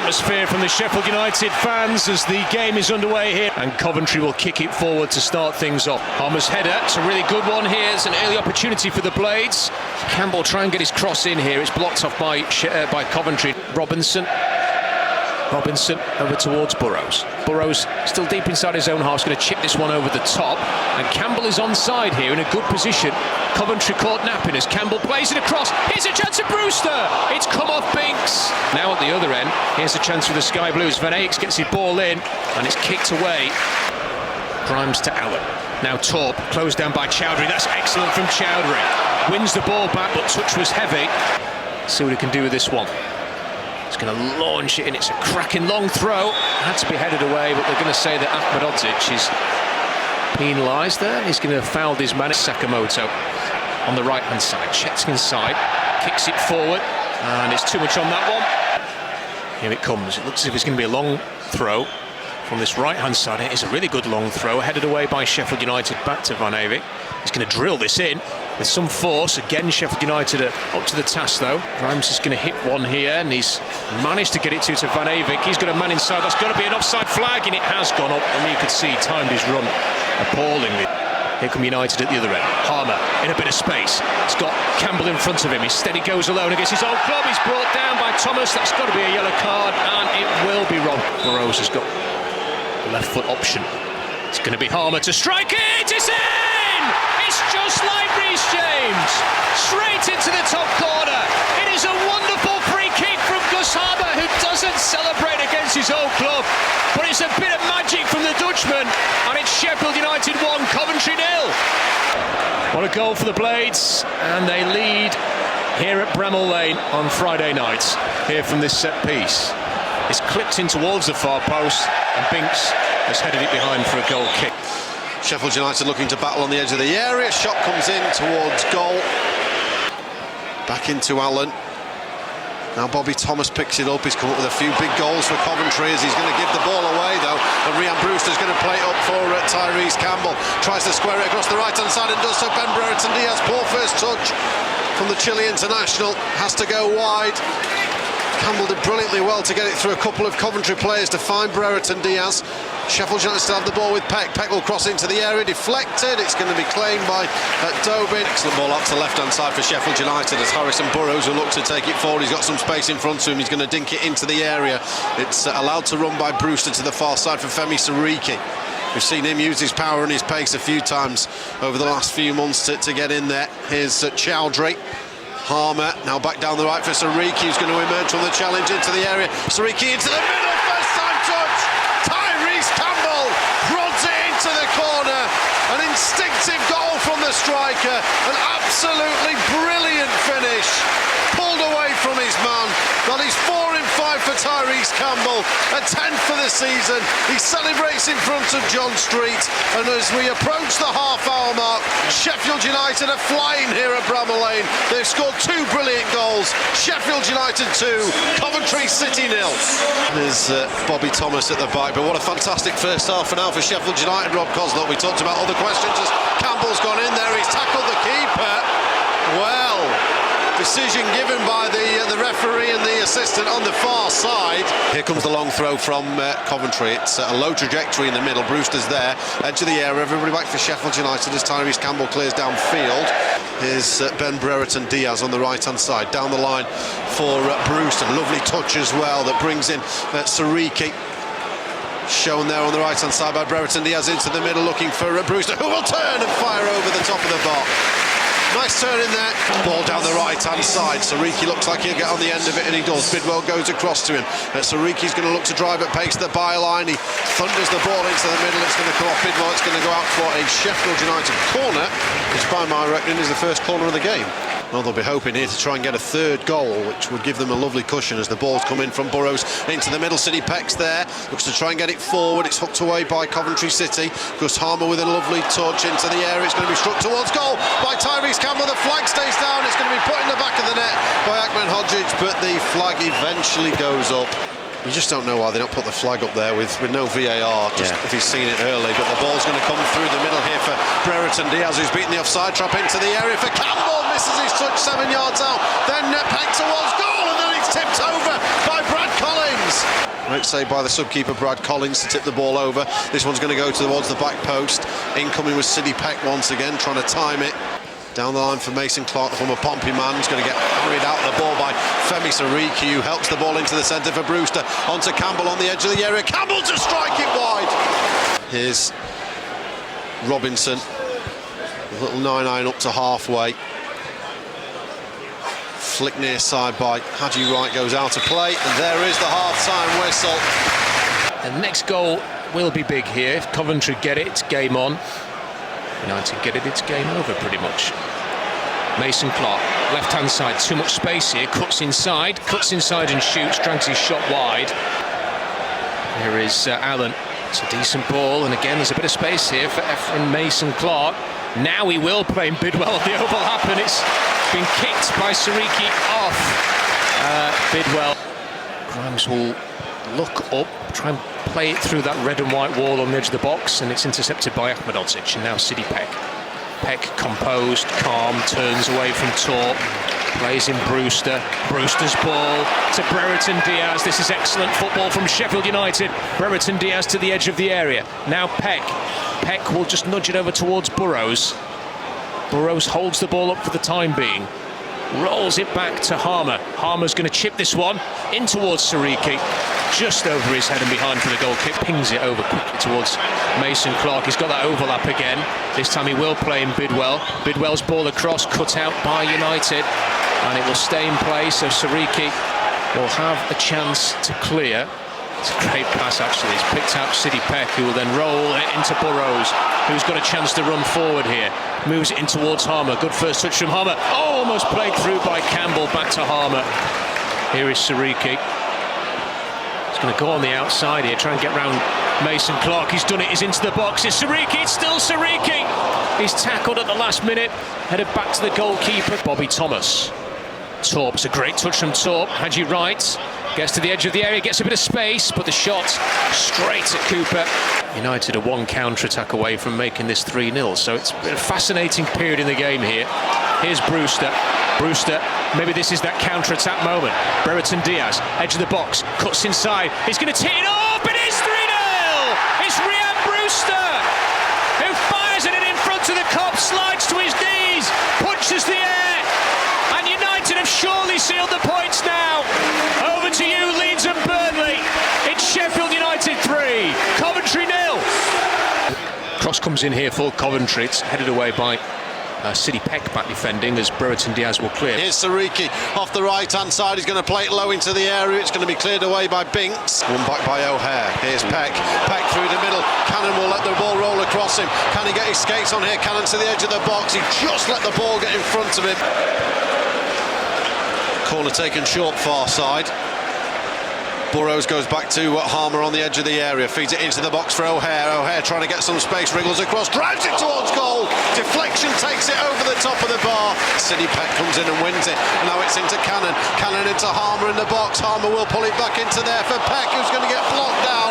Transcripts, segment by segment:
atmosphere from the Sheffield United fans as the game is underway here, and Coventry will kick it forward to start things off. Harmer's header, it's a really good one here. It's an early opportunity for the Blades. Campbell try and get his cross in here. It's blocked off by Coventry. Robinson over towards Burrows. Burrows still deep inside his own half, going to chip this one over the top, and Campbell is onside here in a good position. Coventry caught napping as Campbell plays it across. Here's a chance for Brewster. It's come off Binks. Now at the other end, here's a chance for the Sky Blues. Van Eyck gets his ball in and it's kicked away. Grimes to Allen. Now Torp, closed down by Chowdhury. That's excellent from Chowdhury. Wins the ball back, but touch was heavy. See what he can do with this one. He's going to launch it in. It's a cracking long throw. Had to be headed away, but they're going to say that Ahmedhodzic is penalised there. He's going to have fouled his man. Sakamoto on the right-hand side. Chetskin's side. Kicks it forward. And it's too much on that one. Here it comes. It looks as if it's going to be a long throw from this right-hand side. It is a really good long throw. Headed away by Sheffield United back to Van Eyck. He's going to drill this in with some force. Again, Sheffield United are up to the task though. Grimes is going to hit one here, and he's managed to get it to Van Eyck. He's got a man inside. That's got to be an offside flag, and it has gone up. And you could see timed his run appallingly. Here come United at the other end. Harmer in a bit of space. He's got Campbell in front of him. He steady goes alone against his old club. He's brought down by Thomas. That's got to be a yellow card, and it will be wrong. Burrows has got the left foot option. It's going to be Harmer to strike it. It's in! It's just like Reece James. Straight into the top corner. It is a wonderful free kick from Gus Harmer, who doesn't celebrate against his old club. But it's a bit of magic from the Dutchman, and it's Sheffield United 1, Coventry 0. What a goal for the Blades, and they lead here at Bramall Lane on Friday night. Here from this set piece. It's clipped in towards the far post, and Binks has headed it behind for a goal kick. Sheffield United looking to battle on the edge of the area. Shot comes in towards goal. Back into Allen. Now Bobby Thomas picks it up. He's come up with a few big goals for Coventry as he's going to give the ball away though. And Ryan Brewster's going to play it up for Tyrese Campbell. Tries to square it across the right-hand side and does so. Ben Brereton Diaz, poor first touch from the Chile international. Has to go wide. Campbell did brilliantly well to get it through a couple of Coventry players to find Brereton Diaz. Sheffield United still have the ball with Peck. Peck will cross into the area, deflected. It's going to be claimed by Dobin. Excellent ball out to the left-hand side for Sheffield United as Harrison Burrows will look to take it forward. He's got some space in front of him. He's going to dink it into the area. It's allowed to run by Brewster to the far side for Femi Siriki. We've seen him use his power and his pace a few times over the last few months to get in there. Here's Chowdhury. Harmer now back down the right for Siriki, who's going to emerge from the challenge into the area. Siriki into the middle, first time touch. Tyrese Campbell prods it into the corner. An instinctive goal from the striker. An absolutely brilliant finish. Pulled away from his man. That is 4 in 5 for Tyrese Campbell. A 10th for the season. He celebrates in front of John Street. And as we approach the half-hour mark, Sheffield United are flying here at Bramall Lane. They've scored 2 brilliant goals. Sheffield United 2, Coventry City 0. There's Bobby Thomas at the back, but what a fantastic first half for now for Sheffield United. Rob Cosnott, we talked about other questions as Campbell's gone in there. He's tackled the keeper. Well, decision given by the referee and the assistant on the far side. Here comes the long throw from Coventry. It's a low trajectory in the middle. Brewster's there, edge of the area. Everybody back for Sheffield United as Tyrese Campbell clears downfield. Here's Ben Brereton Diaz on the right-hand side, down the line for Brewster. Lovely touch as well that brings in Siriki. Shown there on the right-hand side by Brereton Diaz into the middle, looking for Brewster, who will turn and fire over the top of the bar. Nice turn in there. Ball down the right-hand side. Siriki looks like he'll get on the end of it, and he does. Bidwell goes across to him. Siriki's going to look to drive at pace to the byline. He thunders the ball into the middle. It's going to come off Bidwell. It's going to go out for a Sheffield United corner, which by my reckoning is the first corner of the game. Well, they'll be hoping here to try and get a third goal, which would give them a lovely cushion as the ball's come in from Burrows into the middle. City Peck's there, looks to try and get it forward. It's hooked away by Coventry City. Gus Harmer with a lovely touch into the area. It's going to be struck towards goal by Tyrese Campbell. The flag stays down. It's going to be put in the back of the net by Ahmedhodzic, but the flag eventually goes up. You just don't know why they don't put the flag up there with no VAR, just if he's seen it early. But the ball's going to come through the middle here for Brereton Diaz, who's beaten the offside trap into the area for Campbell. Misses his touch 7 yards out. Then Peck towards goal, and then it's tipped over by Brad Collins. Great save by the sub-keeper Brad Collins to tip the ball over. This one's going to go towards the back post. Incoming was Sidney Peck once again, trying to time it. Down the line for Mason Clark, the former Pompey man. He's going to get carried out the ball by Femi Sariki, who helps the ball into the centre for Brewster. Onto Campbell on the edge of the area. Campbell to strike it wide. Here's Robinson. A little 9-9 up to halfway. Flick near side by Haji Wright goes out of play, and there is the half-time whistle. The next goal will be big here. If Coventry get it, it's game on. United get it, it's game over pretty much. Mason Clark, left-hand side, too much space here, cuts inside and shoots, drags his shot wide. Here is Allen. It's a decent ball, and again there's a bit of space here for Ephraim Mason Clark. Now he will play in Bidwell. The overlap, and it's been kicked by Sariki off Bidwell. Grimes will look up, try and play it through that red and white wall on the edge of the box, and it's intercepted by Ahmedhodzic, and now Sidney Peck. Peck composed, calm, turns away from Torp, plays in Brewster. Brewster's ball to Brereton Diaz. This is excellent football from Sheffield United. Brereton Diaz to the edge of the area. Now Peck. Peck will just nudge it over towards Burrows. Burrows holds the ball up for the time being. Rolls it back to Harmer. Harmer's going to chip this one in towards Sariki. Just over his head and behind for the goal kick. Pings it over quickly towards Mason Clark. He's got that overlap again. This time he will play in Bidwell. Bidwell's ball across, cut out by United. And it will stay in play, so Sariki will have a chance to clear. It's a great pass, actually. It's picked out Sidney Peck, who will then roll it into Burrows, who's got a chance to run forward here. Moves it in towards Harmer. Good first touch from Harmer. Oh, almost played through by Campbell. Back to Harmer. Here is Sariki. He's going to go on the outside here, try and get round Mason Clark. He's done it. He's into the box. It's Sariki. It's still Sariki. He's tackled at the last minute. Headed back to the goalkeeper, Bobby Thomas. Torp. It's a great touch from Torp. Haji Wright gets to the edge of the area, gets a bit of space, but the shot straight at Cooper. United are one counter-attack away from making this 3-0, so it's a fascinating period in the game here. Here's Brewster. Brewster, maybe this is that counter-attack moment. Brereton Diaz, edge of the box, cuts inside. He's going to tee it up, it is 3-0! It's Rhian Brewster, who fires it in front of the Kop, slides to his knees, punches the air, and United have surely sealed the points now. Over to you, Leeds and Burnley. It's Sheffield United 3, Coventry 0. Cross comes in here for Coventry. It's headed away by Sidney Peck back defending as Brereton Diaz will clear. Here's Sariki off the right-hand side. He's going to play it low into the area. It's going to be cleared away by Binks. One back by O'Hare. Here's Peck. Peck through the middle. Cannon will let the ball roll across him. Can he get his skates on here? Cannon to the edge of the box. He just let the ball get in front of him. Corner taken short, far side. Burrows goes back to Harmer on the edge of the area, feeds it into the box for O'Hare. O'Hare trying to get some space, wriggles across, drives it towards goal. Deflection takes it over the top of the bar. Sidney Peck comes in and wins it. And now it's into Cannon. Cannon into Harmer in the box. Harmer will pull it back into there for Peck, who's going to get blocked down.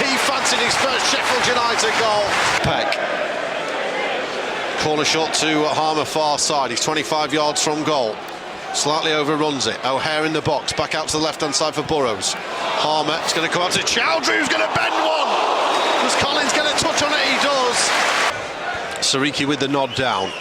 He fancied his first Sheffield United goal. Peck. Corner shot to Harmer far side. He's 25 yards from goal. Slightly overruns it. O'Hare in the box, back out to the left-hand side for Burrows. Harmer, it's going to come out to Chowdhury, who's going to bend one. Was Collins going to touch on it? He does. Sariki with the nod down.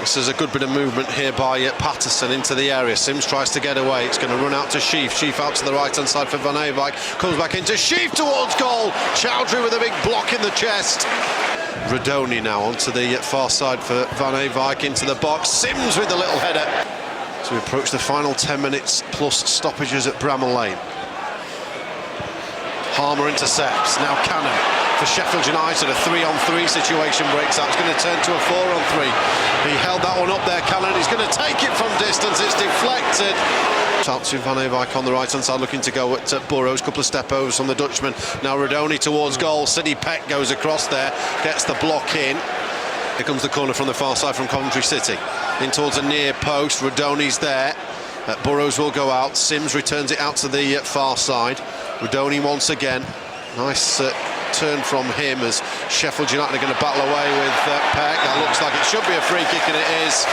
This is a good bit of movement here by Patterson into the area. Sims tries to get away. It's going to run out to Sheaf. Sheaf out to the right-hand side for Van Eyck. Comes back into Sheaf towards goal. Chowdhury with a big block in the chest. Rodoni now onto the far side for Van Eyck into the box. Sims with the little header. So we approach the final 10 minutes plus stoppages at Bramall Lane. Harmer intercepts. Now Cannon for Sheffield United. A 3-on-3 situation breaks out. It's going to turn to a 4-on-3. He held that one up there, Cannon. He's going to take it from distance. It's deflected. Out to Van Eyck on the right-hand side, looking to go at Burrows. Couple of step overs from the Dutchman. Now Rodoni towards goal. Sidney Peck goes across there, gets the block in. Here comes the corner from the far side from Coventry City. In towards a near post. Rodoni's there. Burrows will go out. Sims returns it out to the far side. Rodoni once again. Nice turn from him as Sheffield United are going to battle away with Peck. That looks like it should be a free kick, and it is.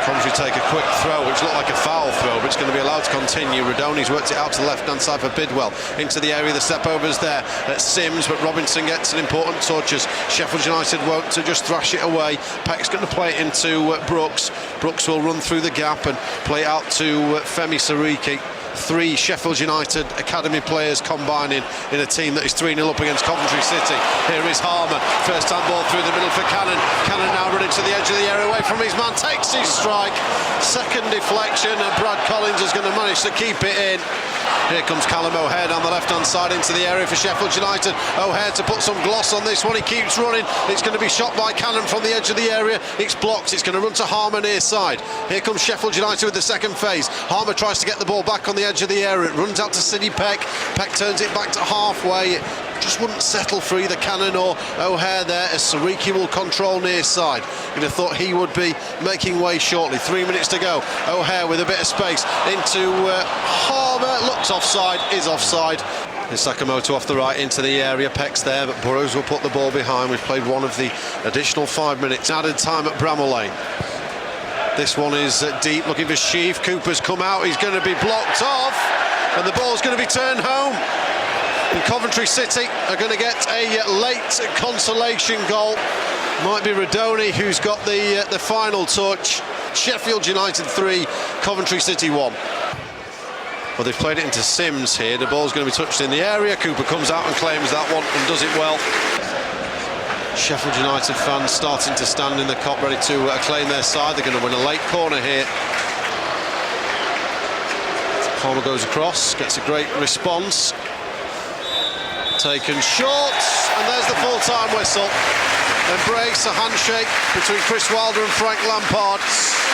Coventry take a quick throw, which looked like a foul throw, but it's going to be allowed to continue. Radoni's worked it out to the left-hand side for Bidwell. Into the area, the step-over's there at Sims, but Robinson gets an important touch as Sheffield United won't to just thrash it away. Peck's going to play it into Brooks. Brooks will run through the gap and play it out to Femi Sariki. 3 Sheffield United academy players combining in a team that is 3-0 up against Coventry City. Here is Harmer, first time ball through the middle for Cannon. Cannon now running to the edge of the area away from his man, takes his strike. Second deflection, and Brad Collins is going to manage to keep it in. Here comes Callum O'Hare down the left-hand side into the area for Sheffield United. O'Hare to put some gloss on this one, he keeps running. It's going to be shot by Cannon from the edge of the area. It's blocked, it's going to run to Harmer near side. Here comes Sheffield United with the second phase. Harmer tries to get the ball back on the edge of the area. It runs out to Sidney Peck. Peck turns it back to halfway. It just wouldn't settle for either Cannon or O'Hare there, as Sariki will control near side. You'd have thought he would be making way shortly. 3 minutes to go. O'Hare with a bit of space into Harmer. Looks offside, is offside. There's Sakamoto off the right into the area. Peck's there, but Burrows will put the ball behind. We've played one of the additional 5 minutes. Added time at Bramall Lane. This one is deep, looking for Sheaf. Cooper's come out, he's going to be blocked off, and the ball's going to be turned home. And Coventry City are going to get a late consolation goal. Might be Radoni who's got the final touch. Sheffield United 3, Coventry City 1. Well, they've played it into Sims here. The ball's going to be touched in the area. Cooper comes out and claims that one and does it well. Sheffield United fans starting to stand in the Kop, ready to claim their side. They're going to win a late corner here. Palmer goes across, gets a great response. Taken short, and there's the full-time whistle. Embrace, a handshake between Chris Wilder and Frank Lampard.